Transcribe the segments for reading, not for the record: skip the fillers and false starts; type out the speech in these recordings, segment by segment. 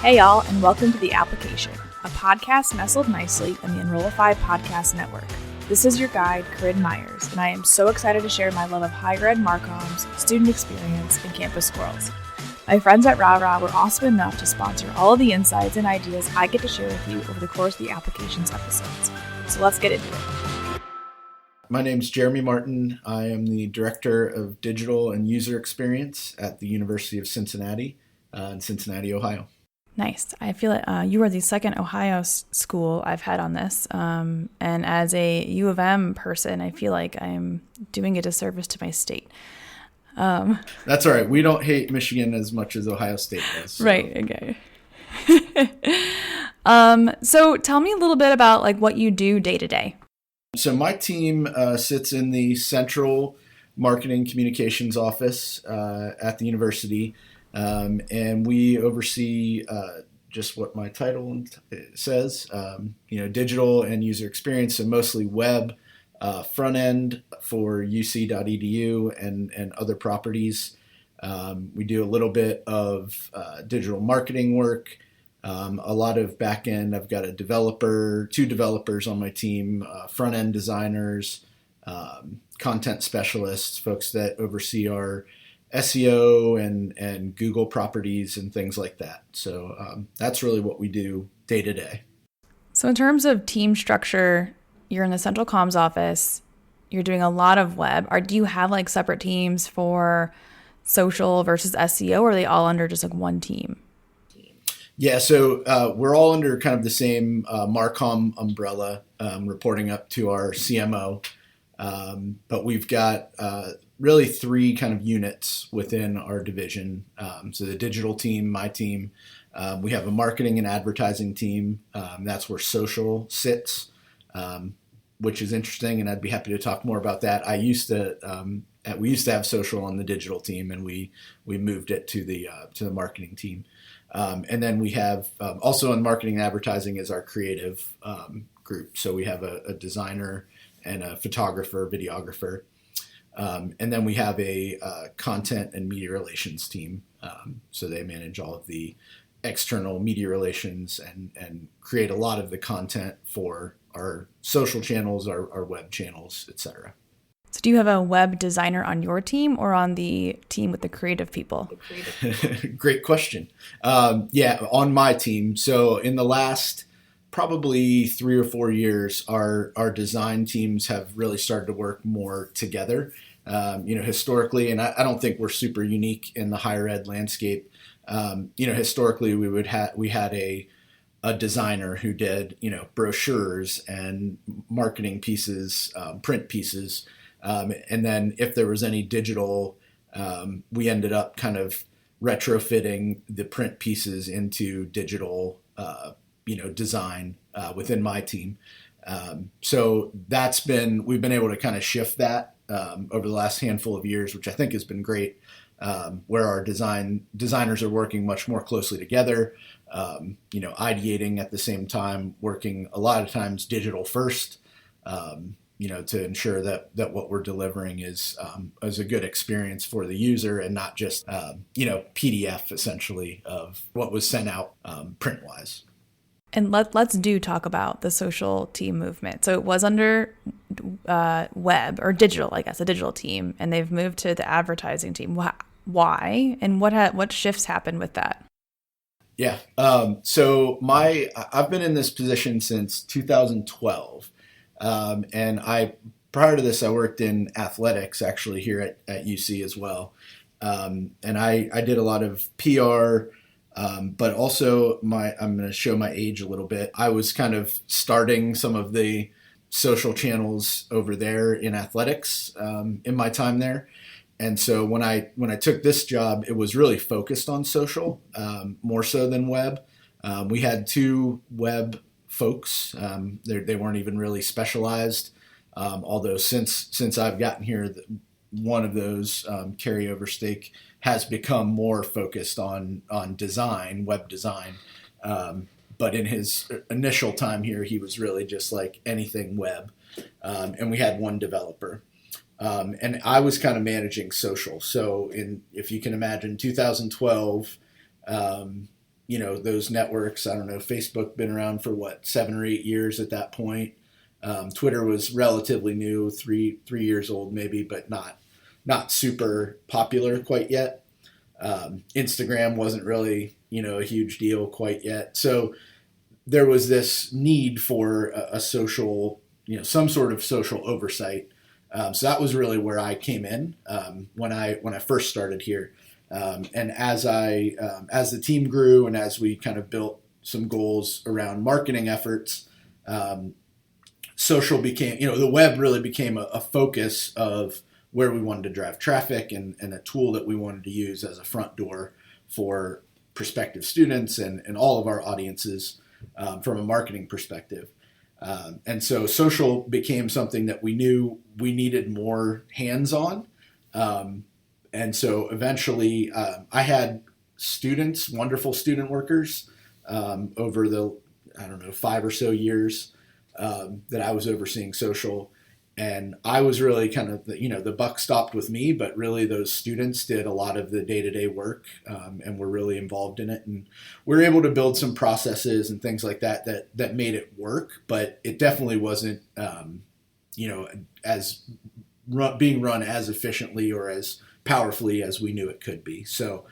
Hey y'all, and welcome to The Application, a podcast nestled nicely in the Enrollify podcast network. This is your guide, Corinne Myers, and I am so excited to share my love of higher ed Marcoms, student experience, and campus squirrels. My friends at RARA were awesome enough to sponsor all of the insights and ideas I get to share with you over the course of the Applications episodes. So let's get into it. My name is Jeremy Martin. I am the Director of Digital and User Experience at the University of Cincinnati in Cincinnati, Ohio. Nice. I feel like you are the second Ohio school I've had on this. And as a U of M person, I feel like I'm doing a disservice to my state. That's all right. We don't hate Michigan as much as Ohio State does. So. Right. Okay. So tell me a little bit about like what you do day to day. So my team sits in the Central Marketing Communications Office at the university. And we oversee just what my title says, digital and user experience, and mostly web, front end for uc.edu and other properties. We do a little bit of digital marketing work, a lot of back end. I've got two developers on my team, front end designers, content specialists, folks that oversee our SEO and Google properties and things like that. So that's really what we do day to day. So in terms of team structure, you're in the central comms office, you're doing a lot of web. Do you have like separate teams for social versus SEO, or are they all under just like one team? Yeah, so we're all under kind of the same Marcom umbrella, reporting up to our CMO. But we've got really three kind of units within our division. So the digital team, my team, we have a marketing and advertising team. That's where social sits, which is interesting, and I'd be happy to talk more about that. We used to have social on the digital team, and we moved it to the marketing team. And then we have also in marketing and advertising is our creative group. So we have a designer and a photographer, videographer. And then we have a content and media relations team. So they manage all of the external media relations and create a lot of the content for our social channels, our web channels, et cetera. So do you have a web designer on your team or on the team with the creative people? Great question. On my team. So in the last probably 3 or 4 years, our design teams have really started to work more together. Historically, and I don't think we're super unique in the higher ed landscape. Historically, we had a designer who did brochures and marketing pieces, print pieces, and then if there was any digital, we ended up kind of retrofitting the print pieces into digital. Design within my team. So we've been able to kind of shift that over the last handful of years, which I think has been great, where our designers are working much more closely together, ideating at the same time, working a lot of times digital first, to ensure that what we're delivering is a good experience for the user and not just, PDF essentially of what was sent out print-wise. And let's talk about the social team movement. So it was under web or digital, I guess, a digital team, and they've moved to the advertising team. Why? And what shifts happened with that? Yeah. So I've been in this position since 2012. And prior to this, I worked in athletics actually here at UC as well. And I did a lot of PR, but also I'm going to show my age a little bit. I was kind of starting some of the social channels over there in athletics in my time there. And so when I took this job, it was really focused on social, more so than web. We had 2 web folks. They weren't even really specialized. Although since I've gotten here, one of those carryover stake has become more focused on design, web design. But in his initial time here, he was really just like anything web. And we had 1 developer. And I was kind of managing social. So if you can imagine 2012, those networks. I don't know, Facebook been around for 7 or 8 years at that point. Twitter was relatively new, 3 years old maybe, but not super popular quite yet. Instagram wasn't really, a huge deal quite yet. So there was this need for a social, some sort of social oversight. So that was really where I came in when I first started here. And as the team grew and as we kind of built some goals around marketing efforts, social became, the web really became a focus of where we wanted to drive traffic and a tool that we wanted to use as a front door for prospective students and all of our audiences from a marketing perspective. And so social became something that we knew we needed more hands-on. And so eventually I had students, wonderful student workers over the, 5 or so years that I was overseeing social. And I was really kind of, the buck stopped with me, but really those students did a lot of the day-to-day work and were really involved in it. And we were able to build some processes and things like that made it work, but it definitely wasn't, being run as efficiently or as powerfully as we knew it could be. So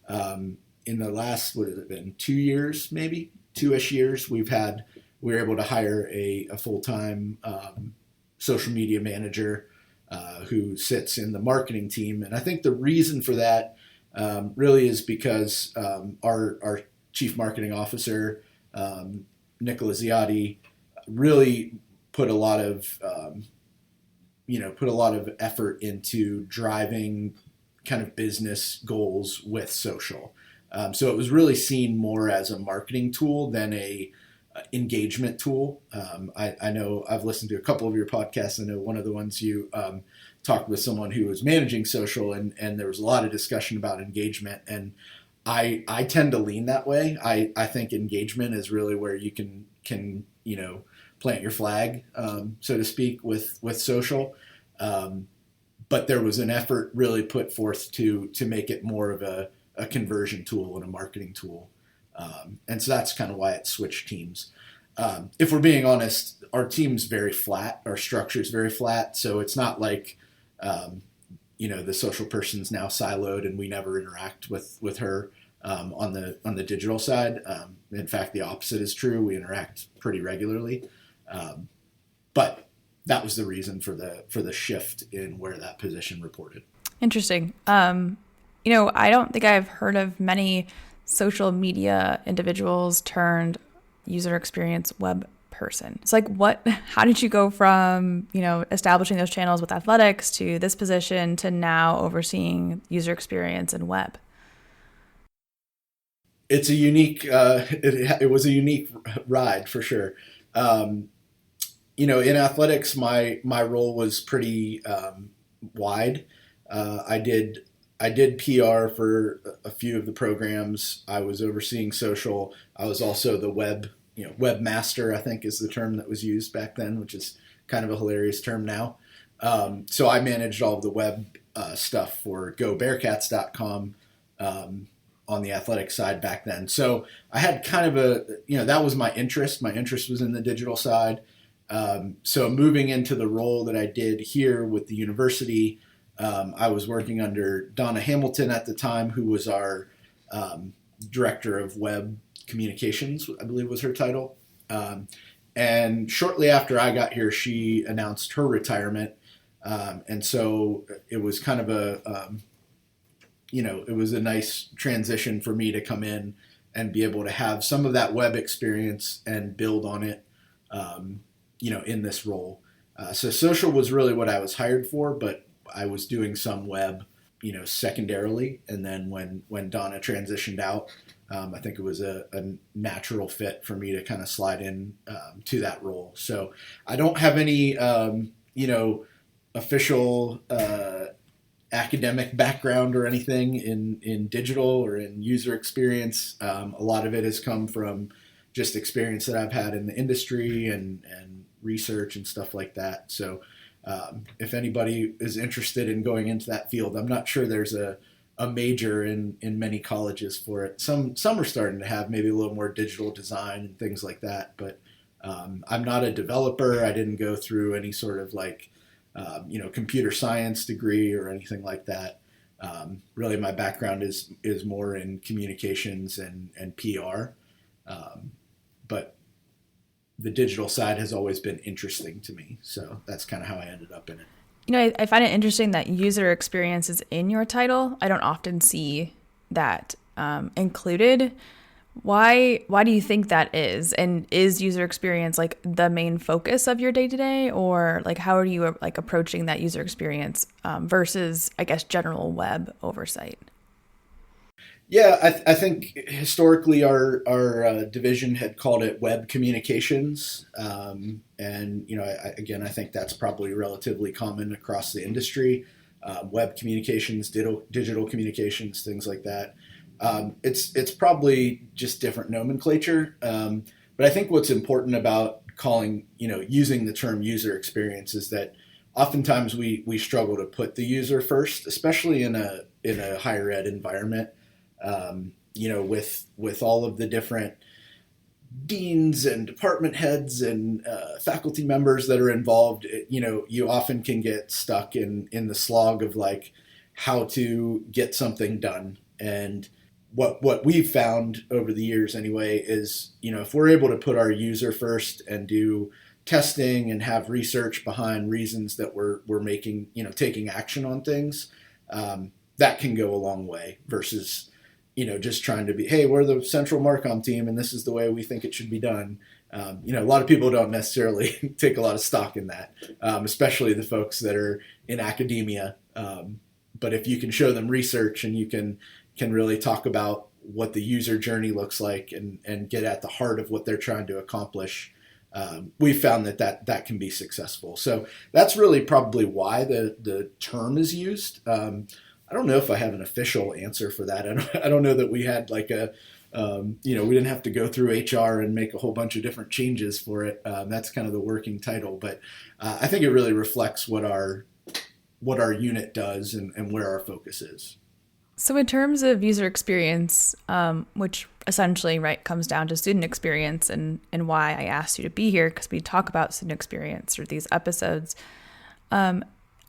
in the last, what has it been, 2 years, maybe 2-ish years, we were able to hire a full-time social media manager who sits in the marketing team. And I think the reason for that really is because our chief marketing officer, Nicola Ziotti, really put a lot of effort into driving kind of business goals with social. So it was really seen more as a marketing tool than a engagement tool. I know I've listened to a couple of your podcasts. I know one of the ones you talked with someone who was managing social, and there was a lot of discussion about engagement. And I tend to lean that way. I think engagement is really where you can plant your flag, so to speak, with social. But there was an effort really put forth to make it more of a conversion tool and a marketing tool. And so that's kind of why it switched teams. If we're being honest, our team's very flat. Our structure's very flat. So it's not like, the social person's now siloed and we never interact with her on the digital side. In fact, the opposite is true. We interact pretty regularly. But that was the reason for the shift in where that position reported. Interesting. I don't think I've heard of many social media individuals turned user experience web person. It's like, how did you go from, establishing those channels with athletics to this position to now overseeing user experience and web? It's a unique, it was a unique ride for sure. In athletics, my role was pretty wide. I did PR for a few of the programs. I was overseeing social. I was also the webmaster, I think is the term that was used back then, which is kind of a hilarious term now. So I managed all of the web stuff for GoBearcats.com on the athletic side back then. So I had kind of that was my interest. My interest was in the digital side. So moving into the role that I did here with the university, I was working under Donna Hamilton at the time, who was our director of web communications, I believe was her title. And shortly after I got here, she announced her retirement. And so it was kind of it was a nice transition for me to come in and be able to have some of that web experience and build on it, in this role. So social was really what I was hired for, but I was doing some web, secondarily. And then when Donna transitioned out, I think it was a natural fit for me to kind of slide in to that role. So I don't have any, official academic background or anything in digital or in user experience. A lot of it has come from just experience that I've had in the industry and research and stuff like that. So if anybody is interested in going into that field, I'm not sure there's a a major in many colleges for it. Some are starting to have maybe a little more digital design and things like that, but I'm not a developer. I didn't go through any sort of like computer science degree or anything like that. Really, my background is more in communications and PR, but the digital side has always been interesting to me. So that's kind of how I ended up in it. I find it interesting that user experience is in your title. I don't often see that included. Why do you think that is? And is user experience like the main focus of your day-to-day, or like how are you like approaching that user experience versus, I guess, general web oversight? Yeah, I think historically our division had called it web communications, and I think that's probably relatively common across the industry. Web communications, digital communications, things like that. It's probably just different nomenclature, but I think what's important about using the term user experience is that oftentimes we struggle to put the user first, especially in a higher ed environment. With all of the different deans and department heads and faculty members that are involved, you often can get stuck in the slog of like how to get something done. And what we've found over the years anyway is, if we're able to put our user first and do testing and have research behind reasons that we're making, taking action on things, that can go a long way versus just trying to be, hey, we're the central Marcom team and this is the way we think it should be done. A lot of people don't necessarily take a lot of stock in that, especially the folks that are in academia. But if you can show them research and you can really talk about what the user journey looks like and get at the heart of what they're trying to accomplish, we've found that can be successful. So that's really probably why the term is used. I don't know if I have an official answer for that. I don't know that we had like we didn't have to go through HR and make a whole bunch of different changes for it. That's kind of the working title, but I think it really reflects what our unit does and where our focus is. So in terms of user experience, which essentially comes down to student experience and why I asked you to be here, because we talk about student experience through these episodes.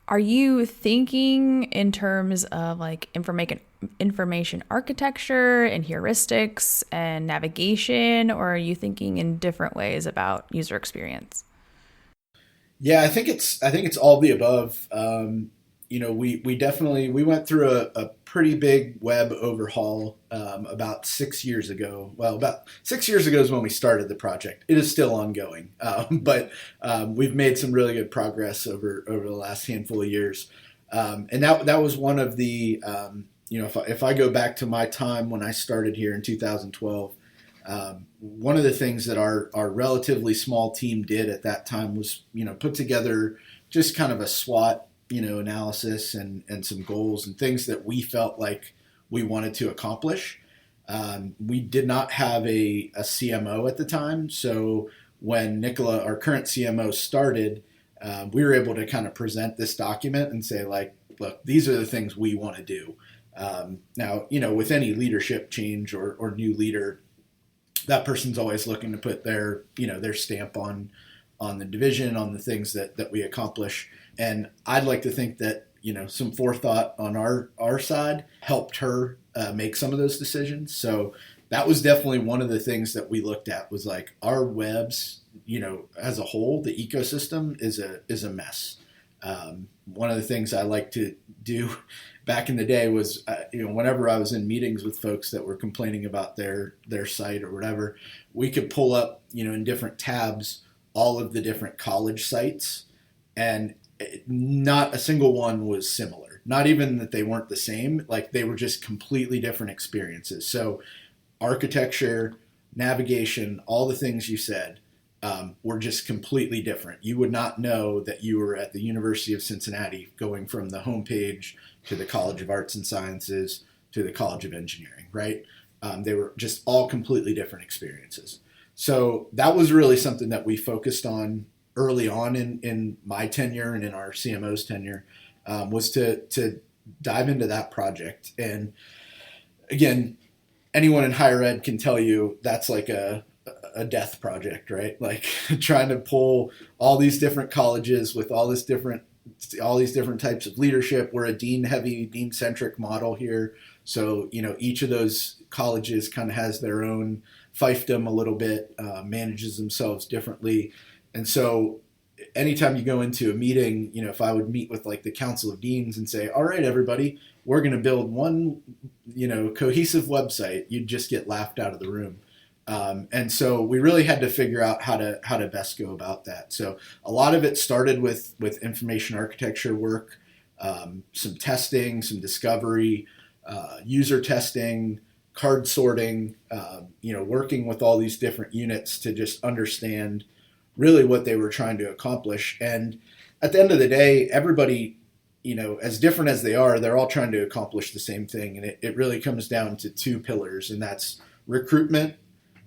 Are you thinking in terms of like information architecture and heuristics and navigation, or are you thinking in different ways about user experience? Yeah, I think it's all the above. We went through a pretty big web overhaul about 6 years ago. Well, about 6 years ago is when we started the project. It is still ongoing, but we've made some really good progress over the last handful of years. And that was one of the, if I go back to my time when I started here in 2012, one of the things that our relatively small team did at that time was, put together just kind of a SWOT analysis and some goals and things that we felt like we wanted to accomplish. We did not have a CMO at the time. So when Nicola, our current CMO, started, we were able to kind of present this document and say like, look, these are the things we want to do. Now, with any leadership change or new leader, that person's always looking to put their stamp on the division, on the things that we accomplish. And I'd like to think that, some forethought on our side helped her make some of those decisions. So that was definitely one of the things that we looked at was like our webs, as a whole, the ecosystem is a mess. One of the things I like to do back in the day was, whenever I was in meetings with folks that were complaining about their site or whatever, we could pull up, in different tabs, all of the different college sites, and not a single one was similar. Not even that they weren't the same, like they were just completely different experiences. So architecture, navigation, all the things you said were just completely different. You would not know that you were at the University of Cincinnati going from the homepage to the College of Arts and Sciences to the College of Engineering, right? They were just all completely different experiences. So that was really something that we focused on early on in my tenure and in our CMO's tenure, was to dive into that project. And again, anyone in higher ed can tell you that's like a death project, right? Like trying to pull all these different colleges with all these different types of leadership. We're a dean-centric model here. So, each of those colleges kind of has their own fiefdom a little bit, manages themselves differently. And so anytime you go into a meeting, if I would meet with like the Council of Deans and say, all right, everybody, we're going to build one, cohesive website, you'd just get laughed out of the room. And so we really had to figure out how to best go about that. So a lot of it started with information architecture work, some testing, some discovery, user testing, card sorting, working with all these different units to just understand really what they were trying to accomplish. And at the end of the day, everybody, as different as they are, they're all trying to accomplish the same thing. And it really comes down to two pillars, and that's recruitment.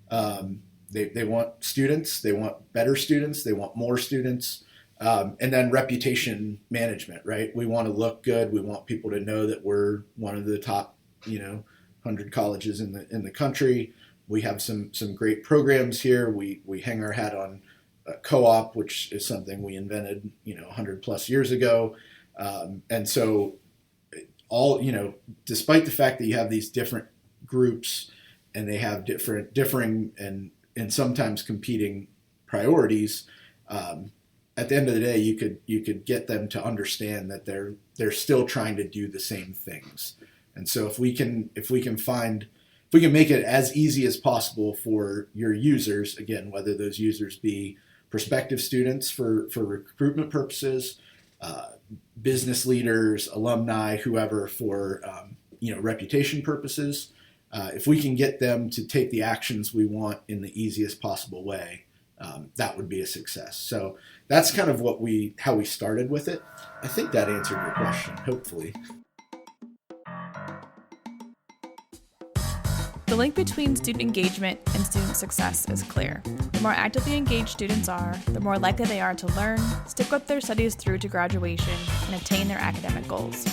They want students, they want better students, they want more students, and then reputation management, right? We want to look good. We want people to know that we're one of the top, 100 colleges in the country. We have some great programs here. We hang our hat on co-op, which is something we invented, 100 plus years ago. And so despite the fact that you have these different groups and they have differing and sometimes competing priorities, at the end of the day, you could get them to understand that they're still trying to do the same things. And so if we can make it as easy as possible for your users, again, whether those users be prospective students for recruitment purposes, business leaders, alumni, whoever for reputation purposes, if we can get them to take the actions we want in the easiest possible way, that would be a success. So that's kind of how we started with it. I think that answered your question, hopefully. The link between student engagement and student success is clear. The more actively engaged students are, the more likely they are to learn, stick with their studies through to graduation, and attain their academic goals.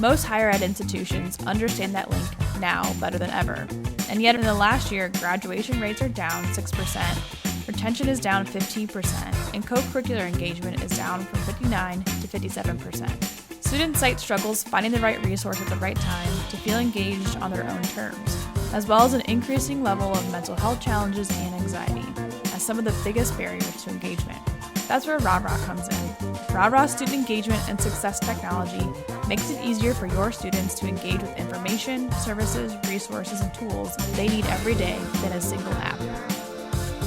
Most higher ed institutions understand that link now better than ever, and yet in the last year, graduation rates are down 6%, retention is down 15%, and co-curricular engagement is down from 59% to 57%. Students cite struggles finding the right resource at the right time to feel engaged on their own terms, as well as an increasing level of mental health challenges and anxiety as some of the biggest barriers to engagement. That's where RAW comes in. RAW student engagement and success technology makes it easier for your students to engage with information, services, resources, and tools they need every day than a single app.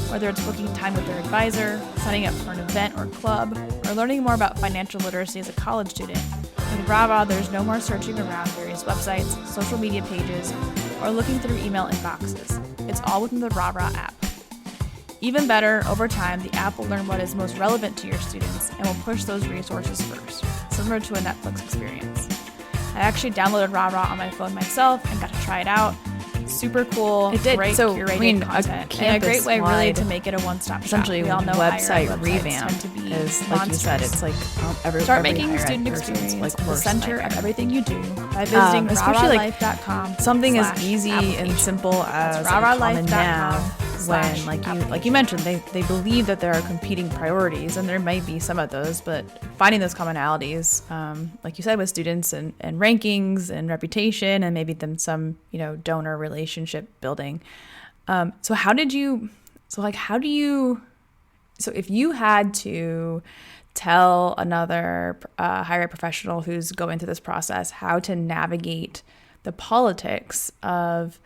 Whether it's booking time with their advisor, signing up for an event or club, or learning more about financial literacy as a college student, with RAW there's no more searching around various websites, social media pages, or looking through email inboxes. It's all within the RAW app. Even better, over time, the app will learn what is most relevant to your students and will push those resources first, similar to a Netflix experience. I actually downloaded RAW on my phone myself and got to try it out. Super cool. It did. Great curated content, and a great way really to make it a one-stop shop. Essentially, we all know website revamp tend to be is like you said. It's like start making student experience like the center of everything you do by visiting rawrawlife.com. Something as easy and simple as Common Nav. When, like you mentioned, they believe that there are competing priorities, and there might be some of those, but finding those commonalities, like you said, with students and rankings and reputation, and maybe then some donor relationship building. So if you had to tell another higher ed professional who's going through this process how to navigate the politics of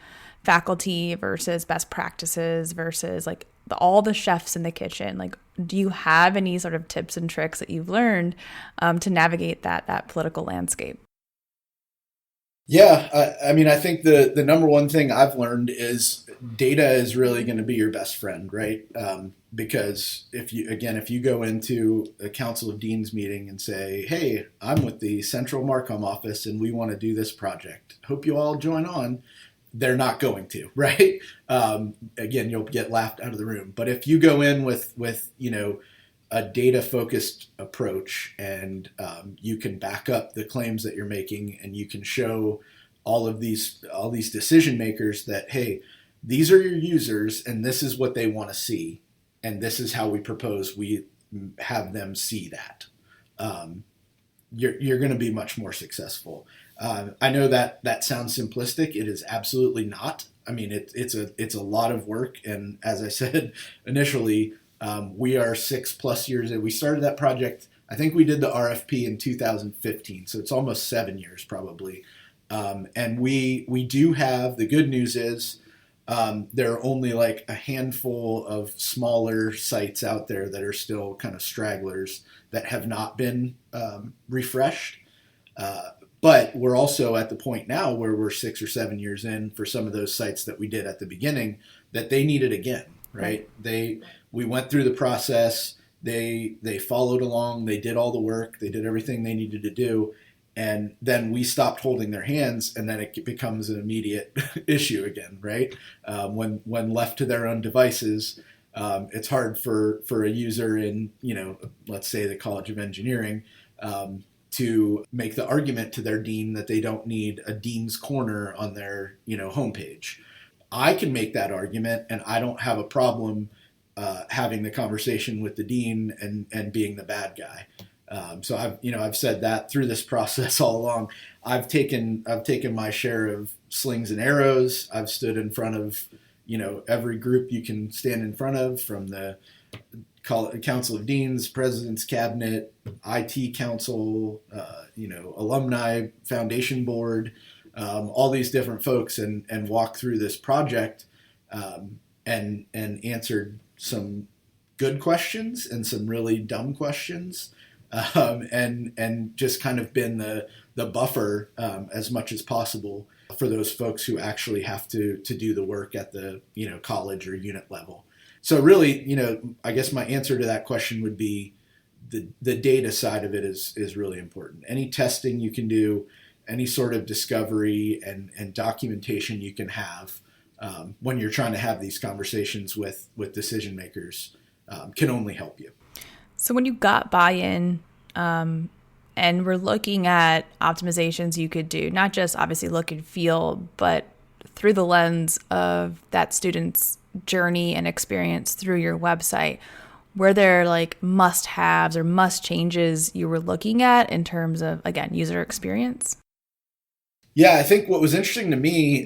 faculty versus best practices versus all the chefs in the kitchen, do you have any sort of tips and tricks that you've learned to navigate that political landscape? Yeah, I think the number one thing I've learned is data is really going to be your best friend, right? Because if you go into a Council of Deans meeting and say, hey, I'm with the Central Marcom office and we want to do this project, hope you all join on. They're not going to, right? Again, you'll get laughed out of the room. But if you go in with a data-focused approach, and you can back up the claims that you're making, and you can show all these decision makers that, hey, these are your users, and this is what they want to see, and this is how we propose we have them see that. You're going to be much more successful. I know that sounds simplistic. It is absolutely not. I mean, it's a lot of work, and as I said initially, we are 6+ years in. We started that project. I think we did the RFP in 2015, so it's almost 7 years probably. And we do have, the good news is there are only like a handful of smaller sites out there that are still kind of stragglers that have not been refreshed. But we're also at the point now where we're 6 or 7 years in for some of those sites that we did at the beginning that they need it again, right? We went through the process, they followed along, they did all the work, they did everything they needed to do, and then we stopped holding their hands, and then it becomes an immediate issue again, right? When left to their own devices, it's hard for a user in, let's say the College of Engineering, to make the argument to their dean that they don't need a dean's corner on their, homepage. I can make that argument, and I don't have a problem having the conversation with the dean and being the bad guy. So I've said that through this process all along. I've taken my share of slings and arrows. I've stood in front of, every group you can stand in front of, from the Council of Deans, President's Cabinet, IT Council, Alumni Foundation Board, all these different folks, and walk through this project, and answered some good questions and some really dumb questions, and just kind of been the buffer as much as possible for those folks who actually have to do the work at the college or unit level. So really, I guess my answer to that question would be the data side of it is really important. Any testing you can do, any sort of discovery and documentation you can have when you're trying to have these conversations with decision makers can only help you. So when you got buy-in, and we're looking at optimizations you could do, not just obviously look and feel, but through the lens of that student's journey and experience through your website, were there like must-haves or must-changes you were looking at in terms of, again, user experience? Yeah, I think what was interesting to me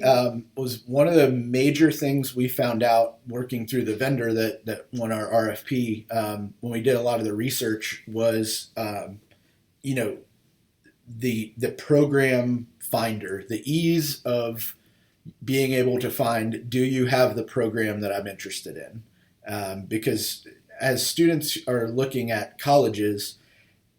was one of the major things we found out working through the vendor that won our RFP when we did a lot of the research was, the program finder, the ease of being able to find, do you have the program that I'm interested in? Because as students are looking at colleges,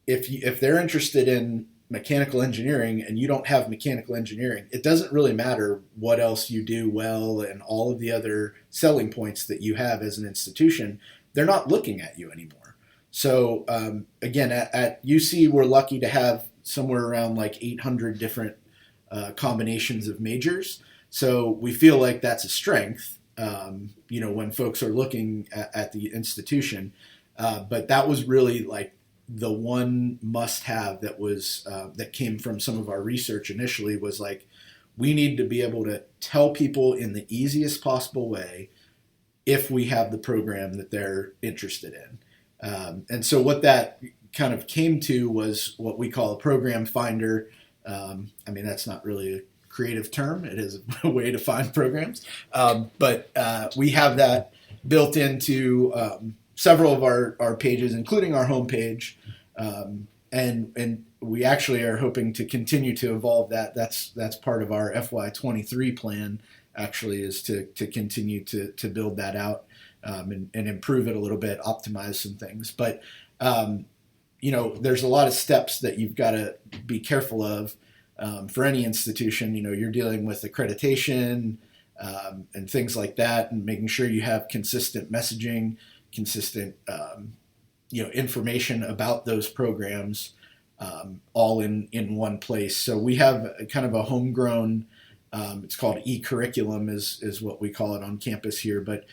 if they're interested in mechanical engineering and you don't have mechanical engineering, it doesn't really matter what else you do well and all of the other selling points that you have as an institution. They're not looking at you anymore. So again, at UC, we're lucky to have somewhere around like 800 different combinations of majors. So we feel like that's a strength, when folks are looking at the institution. But that was really like the one must-have that was that came from some of our research initially, was like, we need to be able to tell people in the easiest possible way if we have the program that they're interested in. And so what that kind of came to was what we call a program finder. That's not really a creative term. It is a way to find programs. But we have that built into several of our pages, including our homepage. And we actually are hoping to continue to evolve that. That's part of our FY23 plan, actually, is to continue to build that out and improve it a little bit, optimize some things. But, there's a lot of steps that you've got to be careful of. For any institution, you're dealing with accreditation and things like that, and making sure you have consistent messaging, consistent, information about those programs, all in one place. So we have kind of a homegrown, it's called e-curriculum is what we call it on campus here, but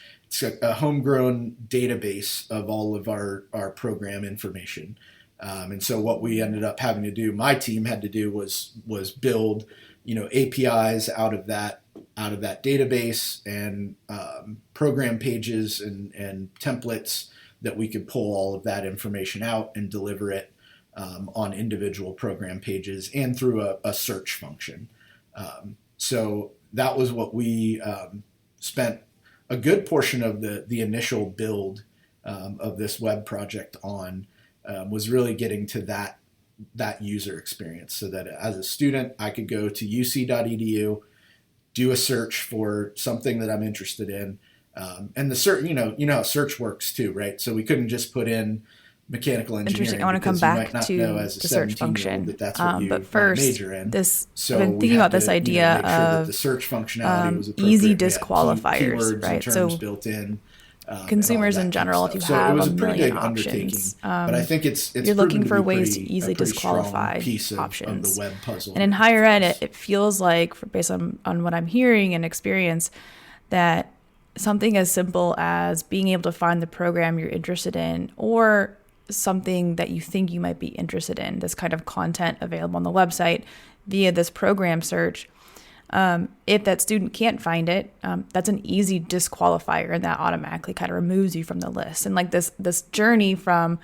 a homegrown database of all of our program information. And so what we ended up having to do, my team had to do was build, APIs out of that database and program pages and templates that we could pull all of that information out and deliver it on individual program pages and through a search function. So that was what we spent a good portion of the initial build of this web project on, was really getting to that user experience, so that as a student I could go to uc.edu, do a search for something that I'm interested in, and the search, how search works too, right? So we couldn't just put in mechanical engineering. Interesting. I want to come back to the search function. That's what you but first, major in. So I've been thinking about this idea of the search functionality was easy disqualifiers, right? So built in. Consumers in general, if you have a million options, but I think it's you're looking for ways to easily disqualify options. Of the web puzzle. And in higher ed, it feels like, based on what I'm hearing and experience, that something as simple as being able to find the program you're interested in, or something that you think you might be interested in, this kind of content available on the website via this program search. If that student can't find it, that's an easy disqualifier, and that automatically kind of removes you from the list. And like this journey from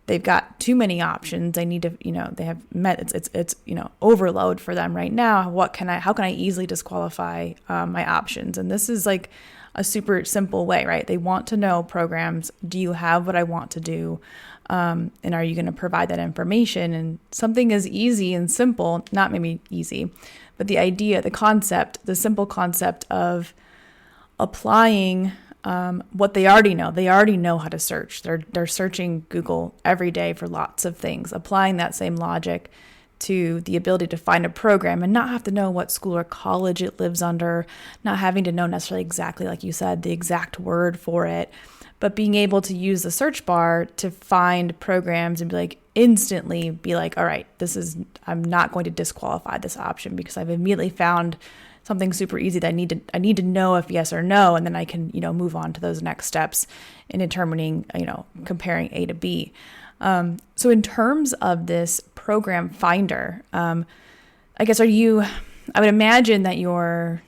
they've got too many options, they need to, they have met, it's overload for them right now. How can I easily disqualify my options? And this is like a super simple way, right? They want to know programs. Do you have what I want to do? And are you going to provide that information? And something as easy and simple, not maybe easy, but the idea, the concept, the simple concept of applying what they already know. They already know how to search. They're searching Google every day for lots of things. Applying that same logic to the ability to find a program and not have to know what school or college it lives under, not having to know necessarily exactly, like you said, the exact word for it, but being able to use the search bar to find programs and instantly be like, all right, I'm not going to disqualify this option because I've immediately found something super easy that I need to know if yes or no, and then I can, move on to those next steps in determining, comparing A to B. So in terms of this program finder, I guess I would imagine that you're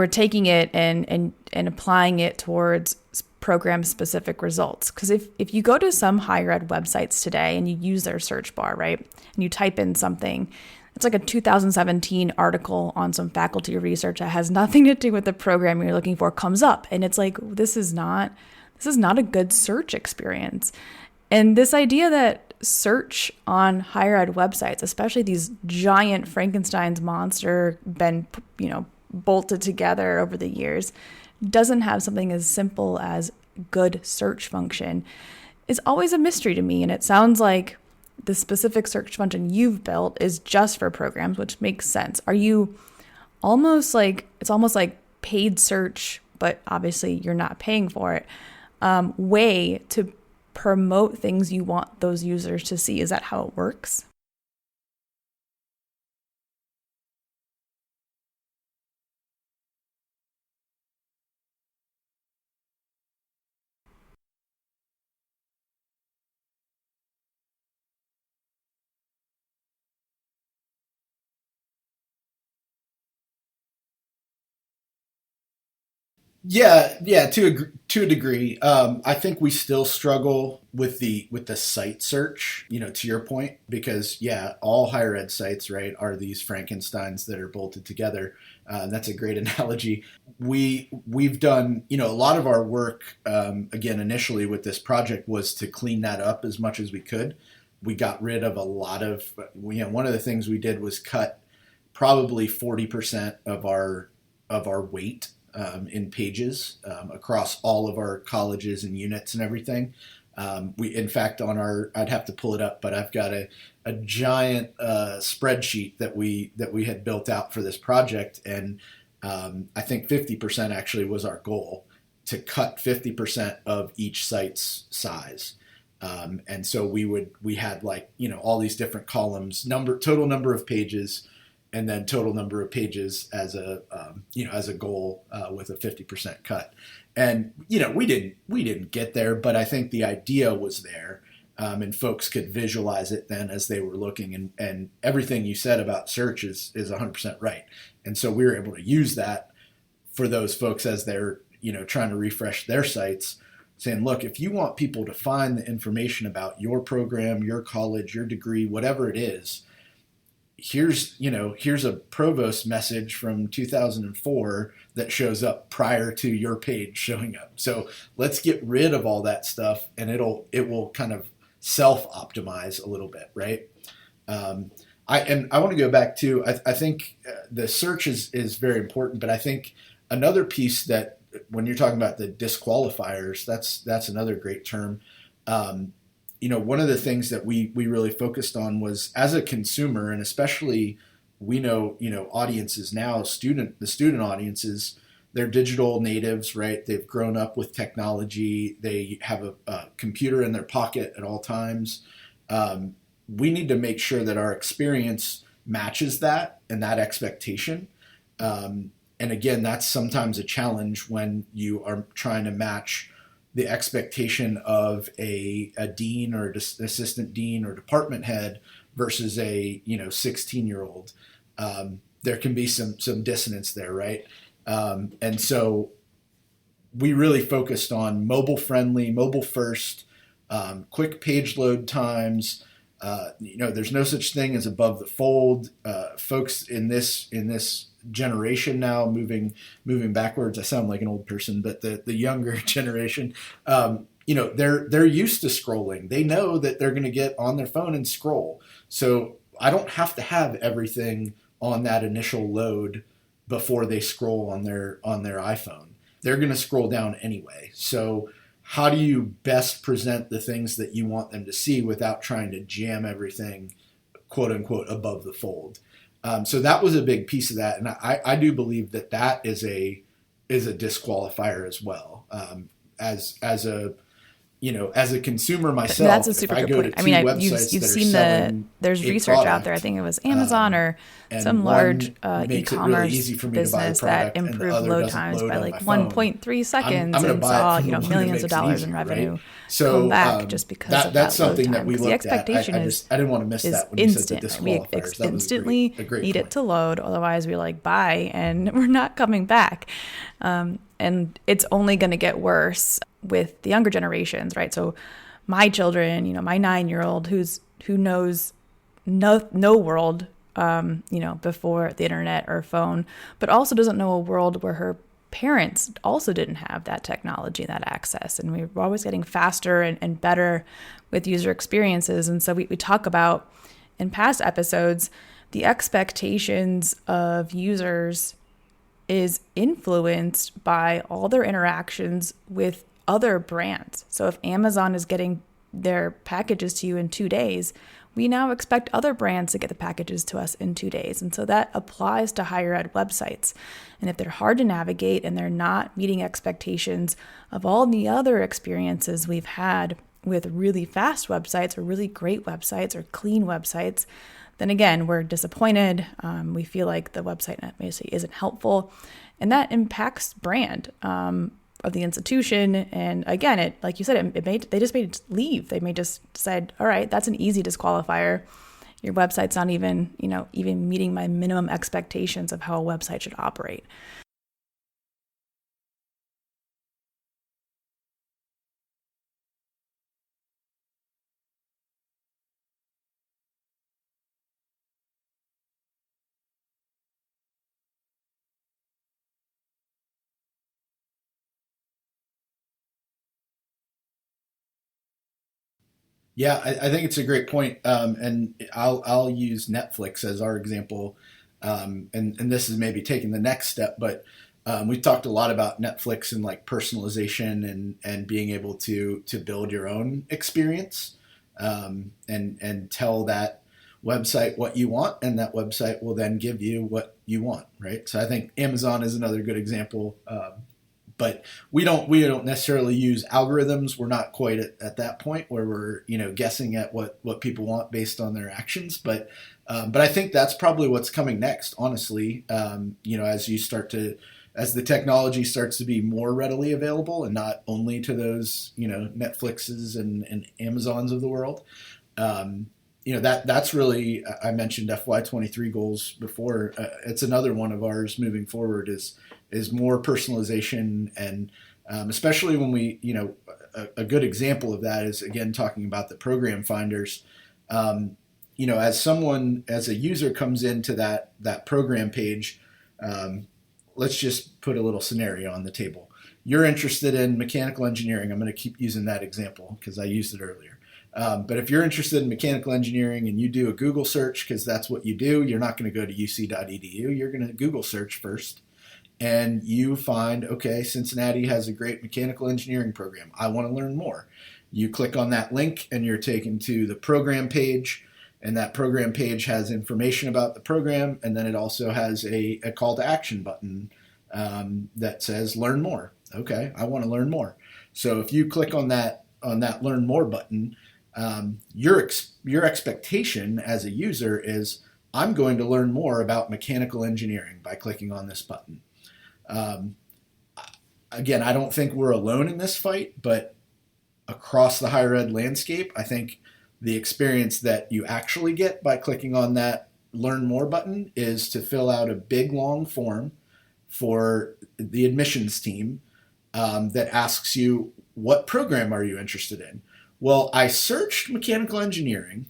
taking it and applying it towards program specific results. Because if you go to some higher ed websites today and you use their search bar, right, and you type in something, it's like a 2017 article on some faculty research that has nothing to do with the program you're looking for comes up, and it's like, this is not a good search experience. And this idea that search on higher ed websites, especially these giant Frankenstein's monster been, bolted together over the years, doesn't have something as simple as good search function, is always a mystery to me. And it sounds like the specific search function you've built is just for programs, which makes sense. Are you it's almost like paid search, but obviously you're not paying for it, way to promote things you want those users to see? Is that how it works? Yeah, to a degree. I think we still struggle with the site search, to your point, because all higher ed sites, right, are these Frankensteins that are bolted together. That's a great analogy. We've done, a lot of our work, again, initially with this project was to clean that up as much as we could. We got rid of a lot of, one of the things we did was cut probably 40% of our weight in pages across all of our colleges and units and everything. In fact, I'd have to pull it up, but I've got a giant spreadsheet that we had built out for this project, and I think 50% actually was our goal, to cut 50% of each site's size. And so we had all these different columns, total number of pages, and then total number of pages as a as a goal with a 50% cut. And we didn't get there, but I think the idea was there, and folks could visualize it then as they were looking. And everything you said about search is 100% right. And so we were able to use that for those folks as they're trying to refresh their sites, saying, look, if you want people to find the information about your program, your college, your degree, whatever it is, here's a provost message from 2004 that shows up prior to your page showing up. So let's get rid of all that stuff, and it will kind of self-optimize a little bit, right? I want to go back to, I think the search is very important, but I think another piece that when you're talking about the disqualifiers, that's another great term. One of the things that we really focused on was, as a consumer, and especially we know audiences now, the student audiences, they're digital natives, right? They've grown up with technology. They have a computer in their pocket at all times. We need to make sure that our experience matches that and that expectation. And again, that's sometimes a challenge when you are trying to match the expectation of a dean or assistant dean or department head versus a 16-year-old. There can be some dissonance there, right? And so we really focused on mobile friendly, mobile first, quick page load times. There's no such thing as above the fold. Folks in this generation now, moving backwards. I sound like an old person, but the younger generation, they're used to scrolling. They know that they're going to get on their phone and scroll. So I don't have to have everything on that initial load before they scroll on their iPhone. They're going to scroll down anyway. So how do you best present the things that you want them to see without trying to jam everything, quote unquote, above the fold? So that was a big piece of that, and I do believe that is a disqualifier as well. As a consumer myself, that's a super good point. I mean, you've seen there's research out there. I think it was Amazon or some large e-commerce business that improved load times by like 1.3 seconds and saw millions of dollars in revenue come back just because of that's that load something time. that we looked the expectation at. I didn't want to miss that when instant. You said the disqualifiers. We instantly need it to load, otherwise we're like bye, and we're not coming back. And it's only going to get worse with the younger generations, right? So my children, my 9-year-old who knows no world, before the internet or phone, but also doesn't know a world where her parents also didn't have that technology, that access. And we were always getting faster and better with user experiences. And so we talk about in past episodes, the expectations of users is influenced by all their interactions with other brands. So if Amazon is getting their packages to you in 2 days, we now expect other brands to get the packages to us in 2 days. And so that applies to higher ed websites. And if they're hard to navigate and they're not meeting expectations of all the other experiences we've had with really fast websites or really great websites or clean websites, then again, we're disappointed. We feel like the website basically isn't helpful. And that impacts brand of the institution. And again, it, like you said, they just may leave. They may just decide, all right, that's an easy disqualifier. Your website's not even meeting my minimum expectations of how a website should operate. Yeah, I think it's a great point. And I'll use Netflix as our example. And this is maybe taking the next step, but we've talked a lot about Netflix and like personalization and being able to build your own experience and tell that website what you want, and that website will then give you what you want, right? So I think Amazon is another good example. But we don't necessarily use algorithms. We're not quite at that point where we're, guessing at what people want based on their actions. But I think that's probably what's coming next, honestly. As the technology starts to be more readily available and not only to those, Netflixes and Amazons of the world. That's really, I mentioned FY23 goals before. It's another one of ours moving forward is more personalization, and especially when we, a good example of that is, again, talking about the program finders. As a user comes into that program page, let's just put a little scenario on the table. You're interested in mechanical engineering. I'm going to keep using that example because I used it earlier. But if you're interested in mechanical engineering and you do a Google search, because that's what you do, you're not going to go to uc.edu. You're going to Google search first. And you find, okay, Cincinnati has a great mechanical engineering program. I want to learn more. You click on that link and you're taken to the program page. And that program page has information about the program. And then it also has a call to action button that says learn more. Okay, I want to learn more. So if you click on that learn more button, your expectation as a user is, I'm going to learn more about mechanical engineering by clicking on this button. Again, I don't think we're alone in this fight, but across the higher ed landscape, I think the experience that you actually get by clicking on that learn more button is to fill out a big long form for the admissions team that asks you, what program are you interested in? Well, I searched mechanical engineering.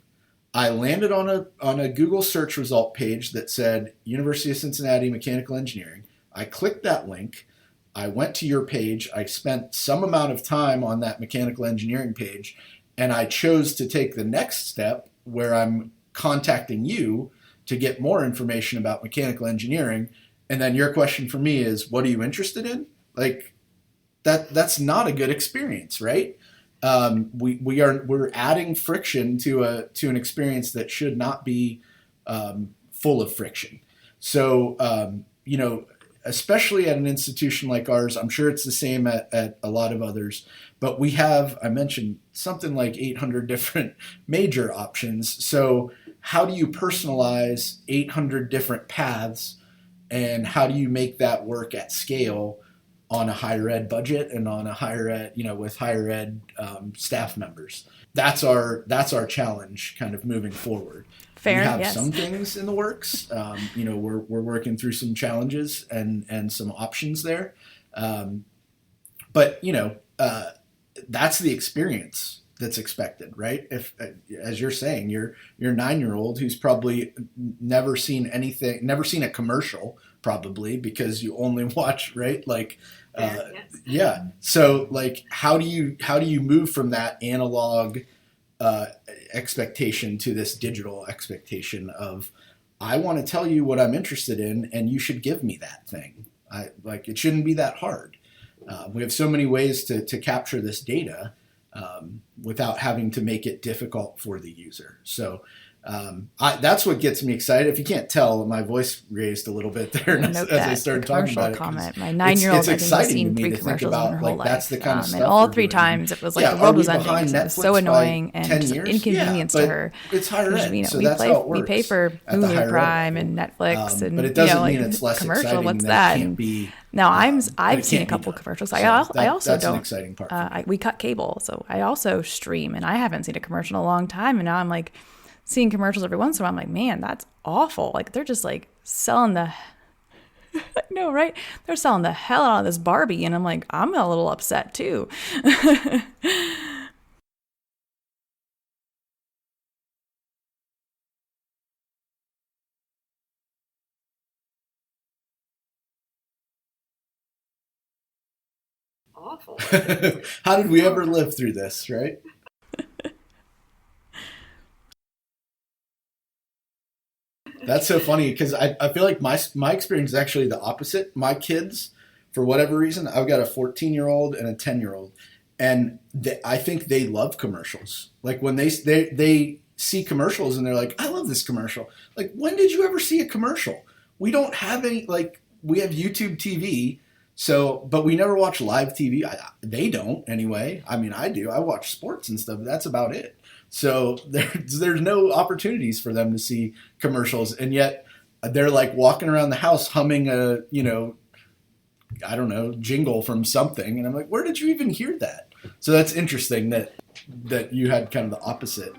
I landed on a Google search result page that said University of Cincinnati Mechanical Engineering. I clicked that link. I went to your page. I spent some amount of time on that mechanical engineering page, and I chose to take the next step where I'm contacting you to get more information about mechanical engineering. And then your question for me is, what are you interested in? Like, that's not a good experience, right? We're adding friction to an experience that should not be full of friction. So especially at an institution like ours, I'm sure it's the same at a lot of others, but we have, I mentioned, something like 800 different major options. So how do you personalize 800 different paths, and how do you make that work at scale on a higher ed budget and on a higher ed, with higher ed staff members? That's our challenge kind of moving forward. Fair, we have yes. some things in the works. We're working through some challenges and some options there. But that's the experience that's expected, right? If, as you're saying, your 9-year-old who's probably never seen a commercial, probably because you only watch, right? Like, yeah. So like, how do you move from that analog expectation to this digital expectation of, I want to tell you what I'm interested in, and you should give me that thing. It shouldn't be that hard. We have so many ways to capture this data without having to make it difficult for the user. So that's what gets me excited. If you can't tell, my voice raised a little bit there as I started talking about it. My 9-year-old, I think, has seen 3 commercials in her whole life. That's the kind of stuff. And all 3 times it was like the world was ending. It was so annoying and just an inconvenience to her. It's higher ed, so that's how it works. We pay for Hulu Prime and Netflix, and but it doesn't mean it's less commercial. exciting. What's that? Now I've seen a couple commercials. I also that's don't. An exciting part. We cut cable, so I also stream, and I haven't seen a commercial in a long time. And now I'm like seeing commercials every once in a while. I'm like, man, that's awful. Like, they're just like selling the I know, right? They're selling the hell out of this Barbie, and I'm like, I'm a little upset too. Awful. How did we ever live through this, right? That's so funny because I feel like my experience is actually the opposite. My kids, for whatever reason, I've got a 14-year-old and a 10-year-old, and I think they love commercials. Like when they see commercials and they're like, I love this commercial. Like, when did you ever see a commercial? We don't have any, like, we have YouTube TV, So, but we never watch live TV. They don't anyway. I mean, I do. I watch sports and stuff. But that's about it. So there's no opportunities for them to see commercials, and yet they're like walking around the house humming a, I don't know, jingle from something. And I'm like, where did you even hear that? So that's interesting that you had kind of the opposite,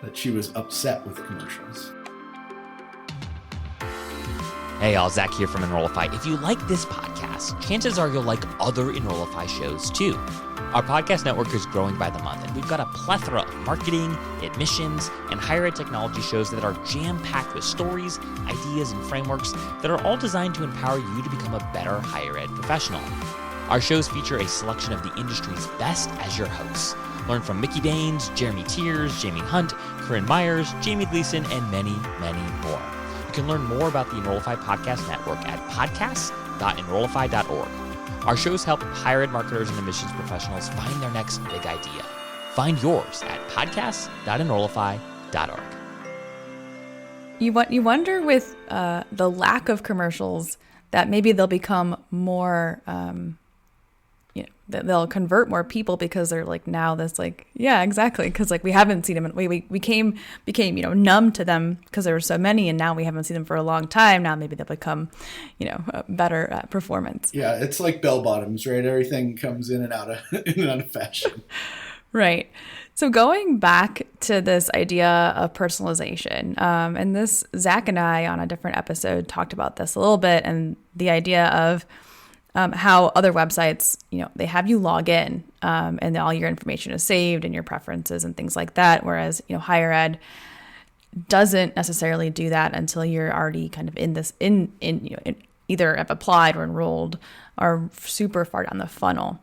that she was upset with commercials. Hey y'all, Zach here from Enrollify. If you like this podcast, chances are you'll like other Enrollify shows too. Our podcast network is growing by the month, and we've got a plethora of marketing, admissions, and higher ed technology shows that are jam-packed with stories, ideas, and frameworks that are all designed to empower you to become a better higher ed professional. Our shows feature a selection of the industry's best as your hosts. Learn from Mickey Baines, Jeremy Tears, Jaime Hunt, Corinne Myers, Jaime Gleason, and many, many more. You can learn more about the Enrollify Podcast Network at podcasts.enrollify.org. Our shows help higher ed marketers and admissions professionals find their next big idea. Find yours at podcasts.enrollify.org. You wonder with the lack of commercials that maybe they'll become more, that they'll convert more people because they're like now this like, yeah, exactly. Because like we haven't seen them. We became numb to them because there were so many, and now we haven't seen them for a long time. Now maybe they'll become, better at performance. Yeah, it's like bell bottoms, right? Everything comes in and out of fashion. Right. So going back to this idea of personalization, and this Zach and I on a different episode talked about this a little bit, and the idea of how other websites, they have you log in and all your information is saved and your preferences and things like that. Whereas, higher ed doesn't necessarily do that until you're already kind of in either have applied or enrolled or super far down the funnel.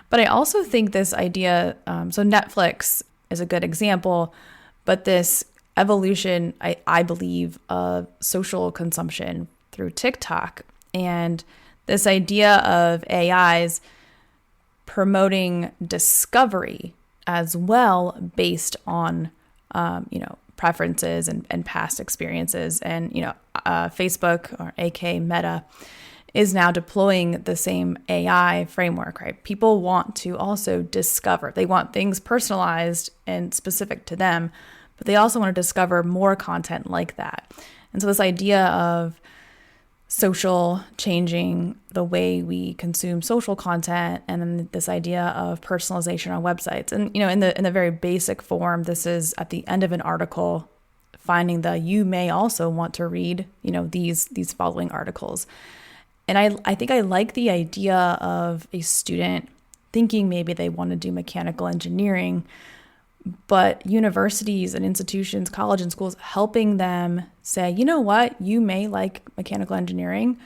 But I also think this idea, so Netflix is a good example, but this evolution, I believe, of social consumption through TikTok and this idea of AIs promoting discovery as well based on, preferences and past experiences. And, Facebook, or aka Meta, is now deploying the same AI framework, right? People want to also discover. They want things personalized and specific to them, but they also want to discover more content like that. And so this idea of social changing the way we consume social content, and then this idea of personalization on websites. And in the very basic form, this is at the end of an article, finding you may also want to read these following articles. And I think I like the idea of a student thinking maybe they want to do mechanical engineering, but universities and institutions, college and schools, helping them say, you know what, you may like mechanical engineering,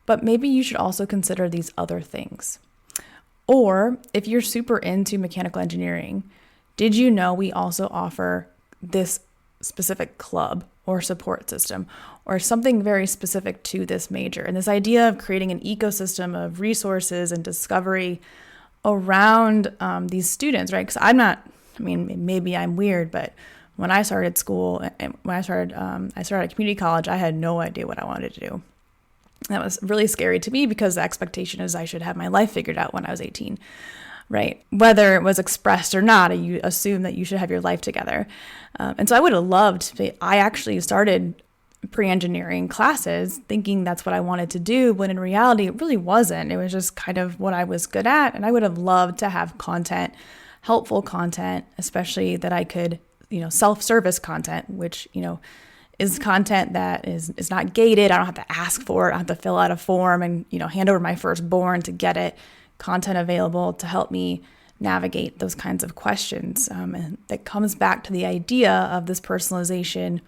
but maybe you should also consider these other things. Or if you're super into mechanical engineering, did you know we also offer this specific club or support system or something very specific to this major? And this idea of creating an ecosystem of resources and discovery around these students, right? Because maybe I'm weird, but when I started school, and when I started at community college, I had no idea what I wanted to do. That was really scary to me because the expectation is I should have my life figured out when I was 18, right? Whether it was expressed or not, you assume that you should have your life together. And so I would have loved I actually started pre-engineering classes thinking that's what I wanted to do, when in reality, it really wasn't. It was just kind of what I was good at. And I would have loved to have content, helpful content, especially that I could, self-service content, which, is content that is not gated. I don't have to ask for it. I don't have to fill out a form and, hand over my firstborn to get it. Content available to help me navigate those kinds of questions. And that comes back to the idea of this personalization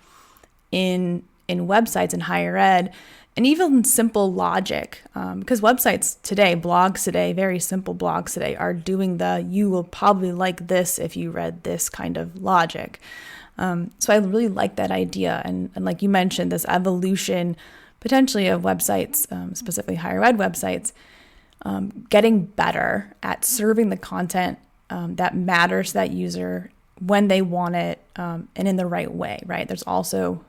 in websites in higher ed, and even simple logic, because websites today, blogs today, very simple blogs today are doing you will probably like this if you read this kind of logic. So I really like that idea. And like you mentioned, this evolution potentially of websites, specifically higher ed websites, getting better at serving the content that matters to that user when they want it, and in the right way, right? There's also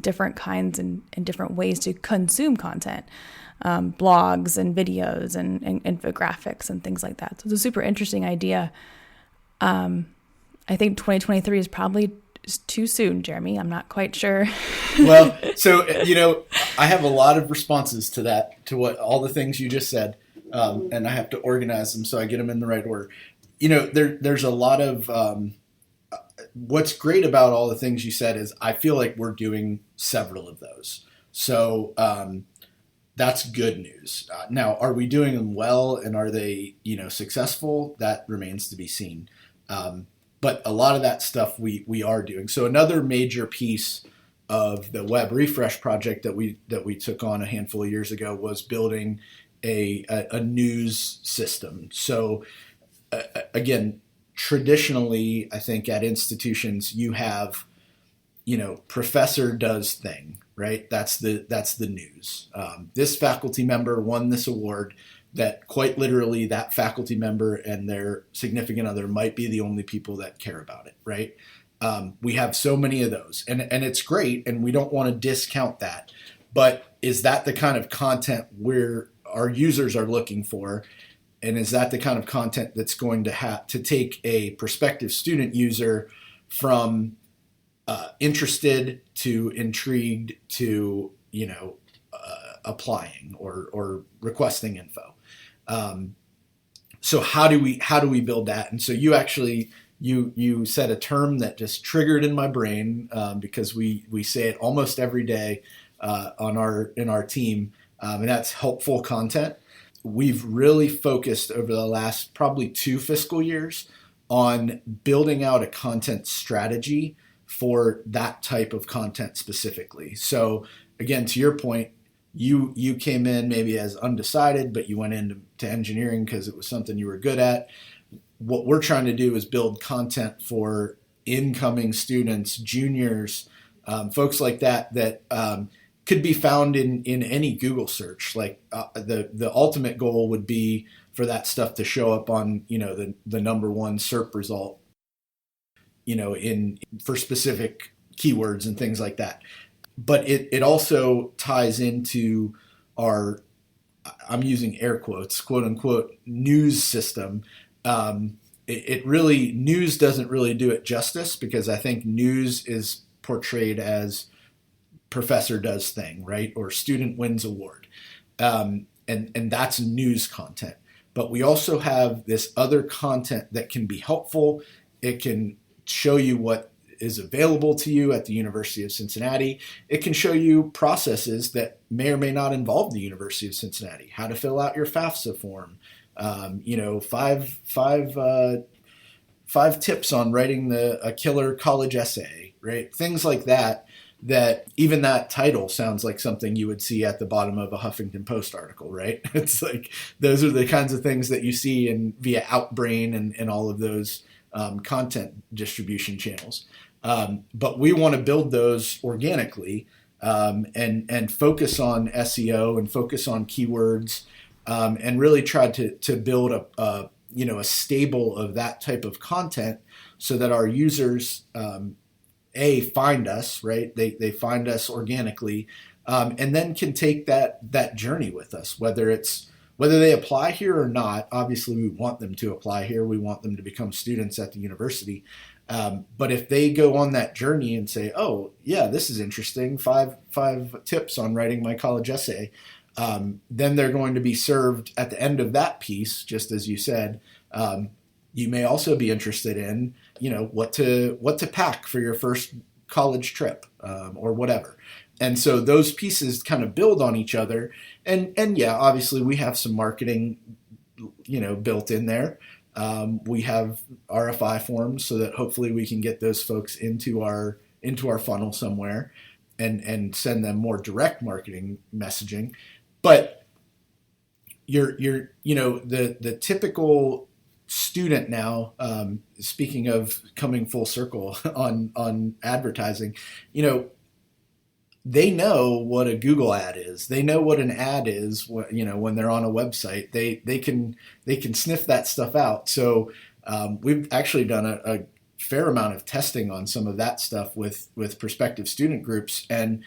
different kinds and different ways to consume content, blogs and videos and infographics and things like that. So it's a super interesting idea. I think 2023 is probably too soon, Jeremy. I'm not quite sure. Well, so, I have a lot of responses to that, to what all the things you just said, and I have to organize them so I get them in the right order. There's a lot of what's great about all the things you said is I feel like we're doing several of those. So that's good news. Now, are we doing them well, and are they successful? That remains to be seen. But a lot of that stuff we are doing. So another major piece of the web refresh project that we took on a handful of years ago was building a news system. So again, traditionally, I think at institutions you have, professor does thing, right? That's the news. This faculty member won this award. That quite literally that faculty member and their significant other might be the only people that care about it, right? We have so many of those, and it's great, and we don't want to discount that. But is that the kind of content where our users are looking for? And is that the kind of content that's going to have to take a prospective student user from interested to intrigued to applying or requesting info? So how do we build that? And so you said a term that just triggered in my brain because we say it almost every day in our team, and that's helpful content. We've really focused over the last probably 2 fiscal years on building out a content strategy for that type of content specifically. So again, to your point, you came in maybe as undecided, but you went into engineering because it was something you were good at. What we're trying to do is build content for incoming students, juniors, folks like that could be found in any Google search. Like the ultimate goal would be for that stuff to show up on the number one SERP result, for specific keywords and things like that. But it also ties into our, I'm using air quotes, quote unquote, news system. News doesn't really do it justice, because I think news is portrayed as professor does thing, right? Or student wins award. And that's news content. But we also have this other content that can be helpful. It can show you what is available to you at the University of Cincinnati. It can show you processes that may or may not involve the University of Cincinnati. How to fill out your FAFSA form. 5 tips on writing a killer college essay, right? Things like that even that title sounds like something you would see at the bottom of a Huffington Post article, right? It's like, those are the kinds of things that you see via Outbrain and all of those content distribution channels. But we want to build those organically and focus on SEO and focus on keywords and really try to build a stable of that type of content so that our users find us, right? They find us organically and then can take that journey with us, whether they apply here or not. Obviously, we want them to apply here. We want them to become students at the university. But if they go on that journey and say, oh, yeah, this is interesting, five tips on writing my college essay, then they're going to be served at the end of that piece, just as you said. You may also be interested in, what to pack for your first college trip or whatever. And so those pieces kind of build on each other. And yeah, obviously we have some marketing, built in there. We have RFI forms so that hopefully we can get those folks into our funnel somewhere and send them more direct marketing messaging. But the typical student now, speaking of coming full circle on advertising, they know what a Google ad is. They know what an ad is. When they're on a website, they can sniff that stuff out. So we've actually done a fair amount of testing on some of that stuff with prospective student groups, and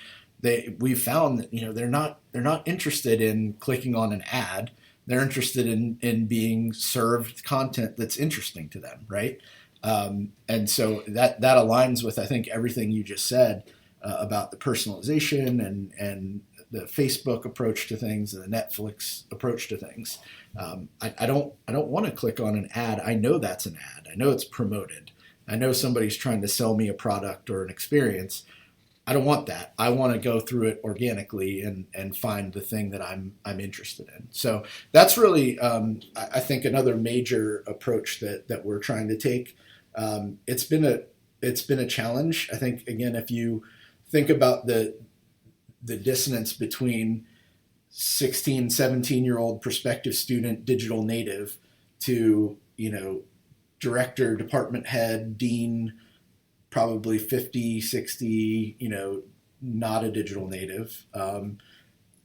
we found that they're not interested in clicking on an ad. They're interested in being served content that's interesting to them, right? And so that aligns with, I think, everything you just said about the personalization and the Facebook approach to things and the Netflix approach to things. I don't want to click on an ad. I know that's an ad. I know it's promoted. I know somebody's trying to sell me a product or an experience. I don't want that. I want to go through it organically and find the thing that I'm interested in. So that's really, I think, another major approach that we're trying to take. It's been a challenge. I think, again, if you think about the dissonance between 16, 17-year-old prospective student digital native to, director, department head, dean, probably 50, 60, not a digital native.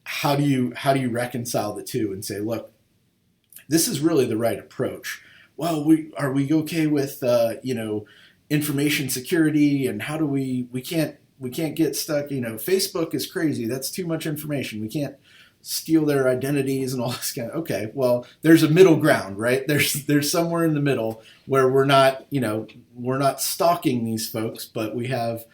How do you reconcile the two and say, look, this is really the right approach? Well, are we okay with, information security, and how do we can't get stuck, Facebook is crazy. That's too much information. We can't steal their identities and all this kind of, okay, well, there's a middle ground, right? There's somewhere in the middle where we're not stalking these folks, but we have,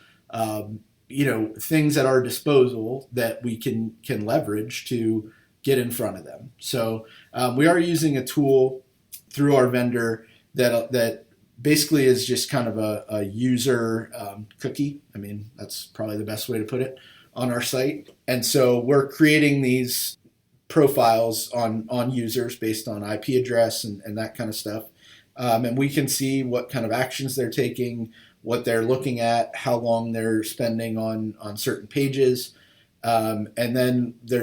things at our disposal that we can leverage to get in front of them. So we are using a tool through our vendor that basically is just kind of a user cookie. I mean, that's probably the best way to put it, on our site. And so we're creating these profiles on users based on IP address and that kind of stuff. And we can see what kind of actions they're taking, what they're looking at, how long they're spending on certain pages. And then there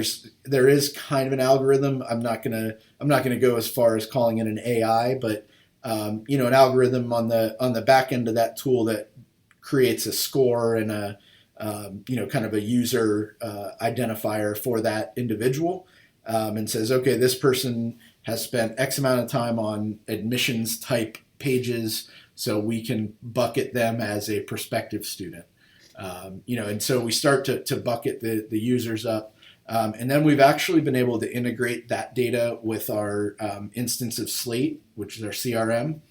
is kind of an algorithm. I'm not gonna go as far as calling it an AI, but an algorithm on the back end of that tool that creates a score and a kind of a user identifier for that individual, and says, okay, this person has spent X amount of time on admissions type pages, so we can bucket them as a prospective student. And so we start to bucket the users up. And then we've actually been able to integrate that data with our instance of Slate, which is our CRM.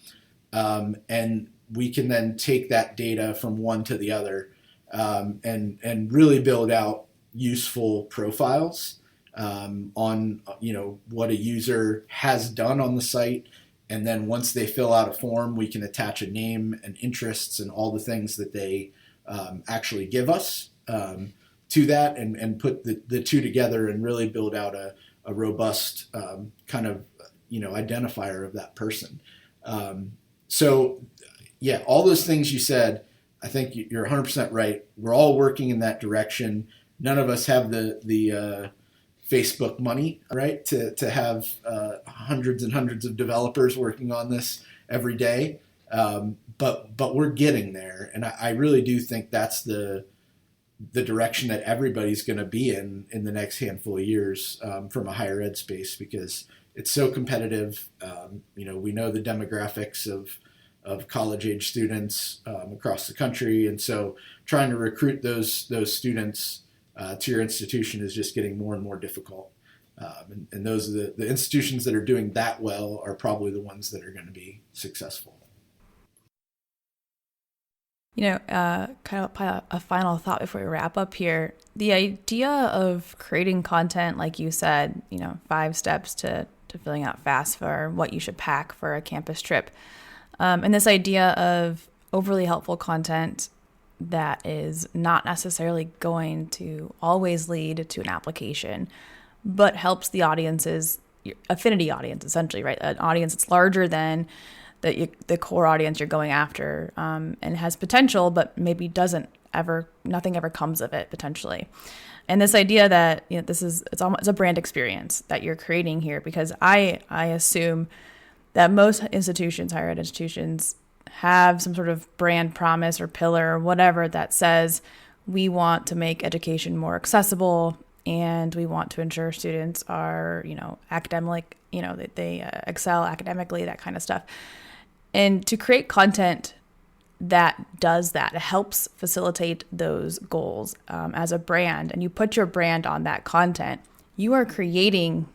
And we can then take that data from one to the other and really build out useful profiles on what a user has done on the site. And then once they fill out a form, we can attach a name and interests and all the things that they actually give us to that, and put the two together and really build out a robust kind of identifier of that person. So yeah, all those things you said, I think you're 100% right. We're all working in that direction. None of us have the Facebook money, right, to have hundreds and hundreds of developers working on this every day. But we're getting there, and I really do think that's the direction that everybody's going to be in the next handful of years from a higher ed space, because it's so competitive. We know the demographics of college age students across the country, and so trying to recruit those students to your institution is just getting more and more difficult. And those are the institutions that are doing that well are probably the ones that are going to be successful. Kind of a final thought before we wrap up here. The idea of creating content, like you said, 5 steps to filling out FAFSA for what you should pack for a campus trip. And this idea of overly helpful content that is not necessarily going to always lead to an application, but helps the audience's affinity audience, essentially, right? An audience that's larger than the core audience you're going after, and has potential, but maybe nothing ever comes of it potentially. And this idea that it's a brand experience that you're creating here, because I assume that most institutions, higher ed institutions, have some sort of brand promise or pillar or whatever that says we want to make education more accessible, and we want to ensure students are, academic, that they excel academically, that kind of stuff. And to create content that does that. It helps facilitate those goals as a brand, and you put your brand on that content. You are creating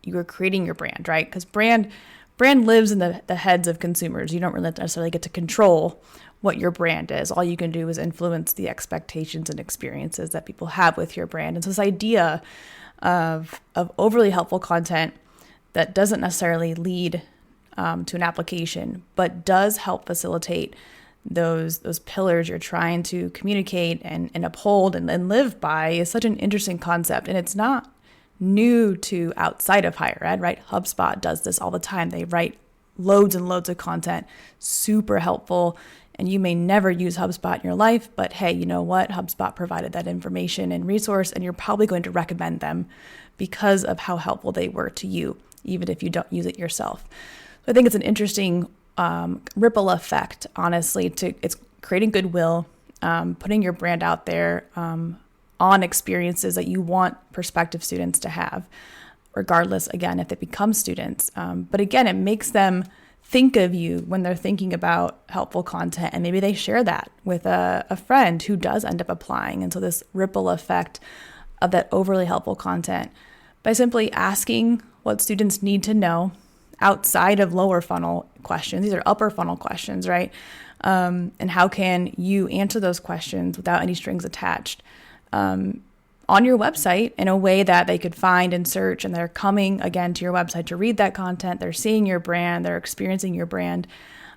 your brand, right? Because brand lives in the heads of consumers. You don't really necessarily get to control what your brand is. All you can do is influence the expectations and experiences that people have with your brand. And so this idea of overly helpful content that doesn't necessarily lead to an application, but does help facilitate those pillars you're trying to communicate and uphold and live by is such an interesting concept. And it's not new to outside of higher ed, right? HubSpot does this all the time. They write loads and loads of content, super helpful. And you may never use HubSpot in your life, but hey, you know what? HubSpot provided that information and resource, and you're probably going to recommend them because of how helpful they were to you, even if you don't use it yourself. So I think it's an interesting ripple effect, honestly. It's creating goodwill, putting your brand out there on experiences that you want prospective students to have, regardless, again, if they become students. But again, it makes them think of you when they're thinking about helpful content, and maybe they share that with a friend who does end up applying. And so this ripple effect of that overly helpful content, by simply asking what students need to know outside of lower funnel questions. These are upper funnel questions, right? And how can you answer those questions without any strings attached on your website in a way that they could find and search, and they're coming again to your website to read that content. They're seeing your brand, they're experiencing your brand.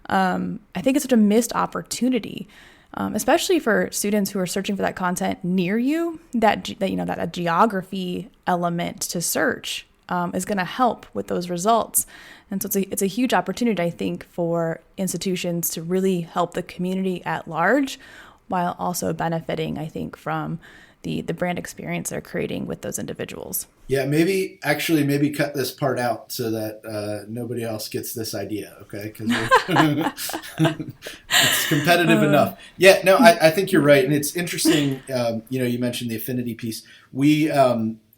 I think it's such a missed opportunity, especially for students who are searching for that content near you. That a geography element to search is going to help with those results. And so it's a huge opportunity, I think, for institutions to really help the community at large, while also benefiting, I think, from the brand experience they're creating with those individuals. Yeah, maybe cut this part out so that nobody else gets this idea, okay? Because it's competitive enough. Yeah, no, I think you're right. And it's interesting, you mentioned the affinity piece. We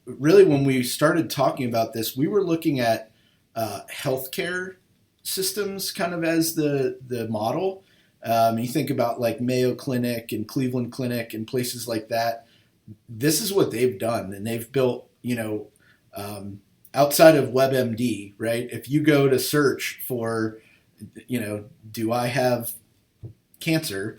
really, when we started talking about this, we were looking at healthcare systems kind of as the model. You think about like Mayo Clinic and Cleveland Clinic and places like that. This is what they've done, and they've built, outside of WebMD, right? If you go to search for, do I have cancer?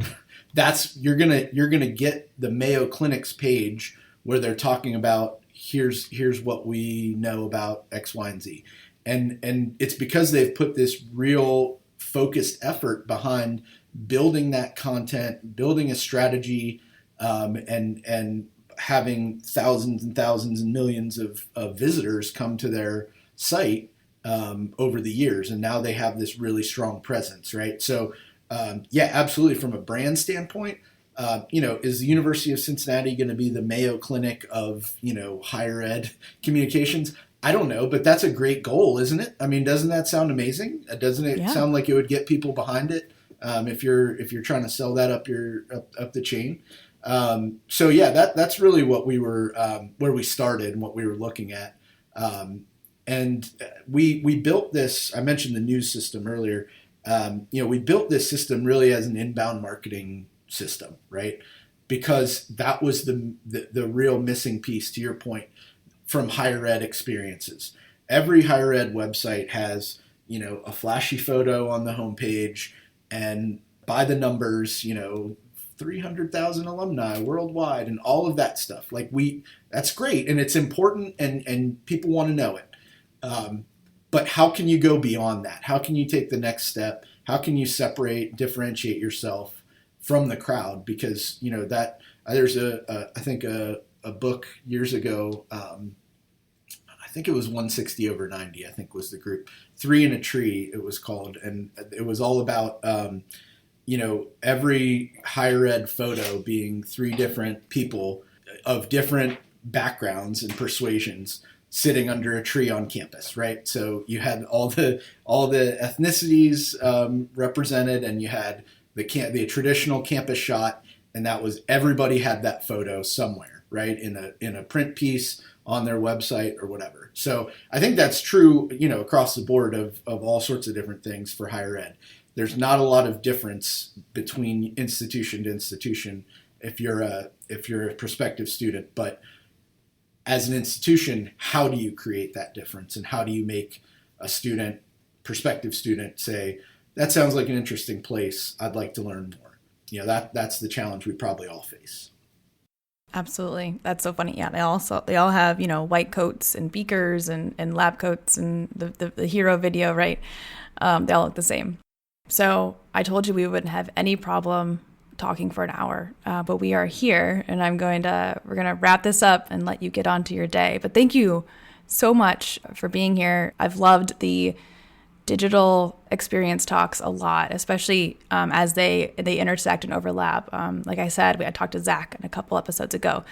You're gonna get the Mayo Clinic's page where they're talking about here's what we know about X, Y, and Z, and it's because they've put this real focused effort behind building that content, building a strategy, and having thousands and thousands and millions of visitors come to their site over the years. And now they have this really strong presence, right? So, absolutely. From a brand standpoint, is the University of Cincinnati going to be the Mayo Clinic of, higher ed communications? I don't know, but that's a great goal, isn't it? I mean, doesn't that sound amazing? Doesn't it sound like it would get people behind it? If you're trying to sell that up the chain. That's really what we were, where we started and what we were looking at. And we built this, I mentioned the news system earlier. We built this system really as an inbound marketing system, right? Because that was the real missing piece, to your point, from higher ed experiences. Every higher ed website has, a flashy photo on the homepage, and by the numbers, 300,000 alumni worldwide and all of that stuff. That's great. And it's important and people want to know it. But how can you go beyond that? How can you take the next step? How can you differentiate yourself from the crowd? Because, there's a book years ago, I think it was 160 over 90, I think was the group. 3 in a Tree, it was called. And it was all about, every higher ed photo being 3 different people of different backgrounds and persuasions sitting under a tree on campus, right? So you had all the ethnicities represented, and you had the traditional campus shot, and that was everybody had that photo somewhere, right? In a print piece on their website or whatever. So I think that's true, across the board of all sorts of different things for higher ed. there's not a lot of difference between institution to institution if you're a prospective student. But as an institution, how do you create that difference, and how do you make a prospective student say, that sounds like an interesting place, I'd like to learn more? That's the challenge we probably all face. Absolutely. That's so funny. Yeah, they all have, white coats and beakers and lab coats and the hero video, right? They all look the same. So I told you we wouldn't have any problem talking for an hour, but we are here, and we're going to wrap this up and let you get on to your day. But thank you so much for being here. I've loved the digital experience talks a lot, especially as they intersect and overlap. Like I said, I talked to Zach a couple episodes ago,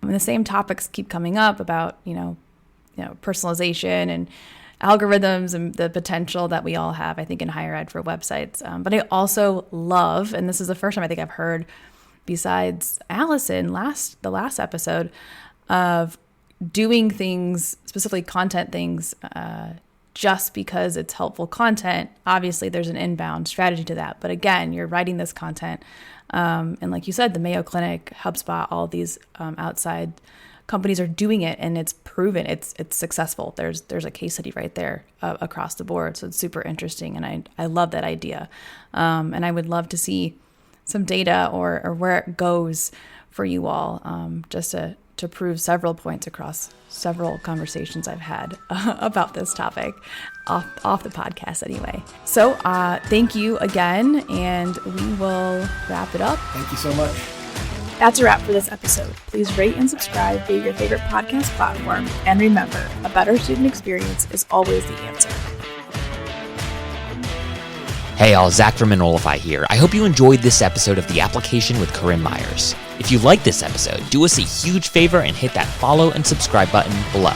and the same topics keep coming up about personalization and algorithms and the potential that we all have, I think, in higher ed for websites. But I also love, and this is the first time I think I've heard, besides Allison the last episode, of doing things, specifically content things, just because it's helpful content. Obviously, there's an inbound strategy to that. But again, you're writing this content. And like you said, the Mayo Clinic, HubSpot, all these outside companies are doing it, and it's proven it's successful. There's a case study right there across the board. So it's super interesting. And I love that idea. And I would love to see some data or where it goes for you all, just to prove several points across several conversations I've had about this topic off the podcast anyway. So thank you again, and we will wrap it up. Thank you so much. That's a wrap for this episode. Please rate and subscribe via your favorite podcast platform. And remember, a better student experience is always the answer. Hey all, Zach from Enrollify here. I hope you enjoyed this episode of The Application with Corinne Myers. If you like this episode, do us a huge favor and hit that follow and subscribe button below.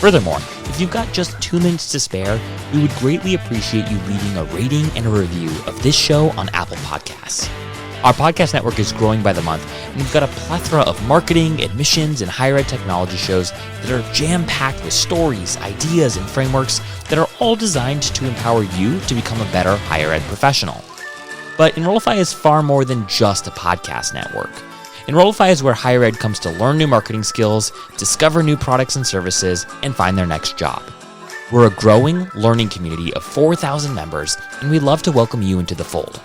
Furthermore, if you've got just 2 minutes to spare, we would greatly appreciate you leaving a rating and a review of this show on Apple Podcasts. Our podcast network is growing by the month, and we've got a plethora of marketing, admissions, and higher ed technology shows that are jam-packed with stories, ideas, and frameworks that are all designed to empower you to become a better higher ed professional. But Enrollify is far more than just a podcast network. Enrollify is where higher ed comes to learn new marketing skills, discover new products and services, and find their next job. We're a growing learning community of 4,000 members, and we'd love to welcome you into the fold.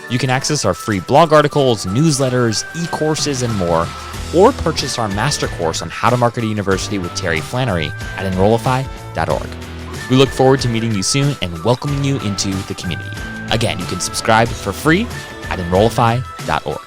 You can access our free blog articles, newsletters, e-courses, and more, or purchase our master course on how to market a university with Terry Flannery at Enrollify.org. We look forward to meeting you soon and welcoming you into the community. Again, you can subscribe for free at Enrollify.org.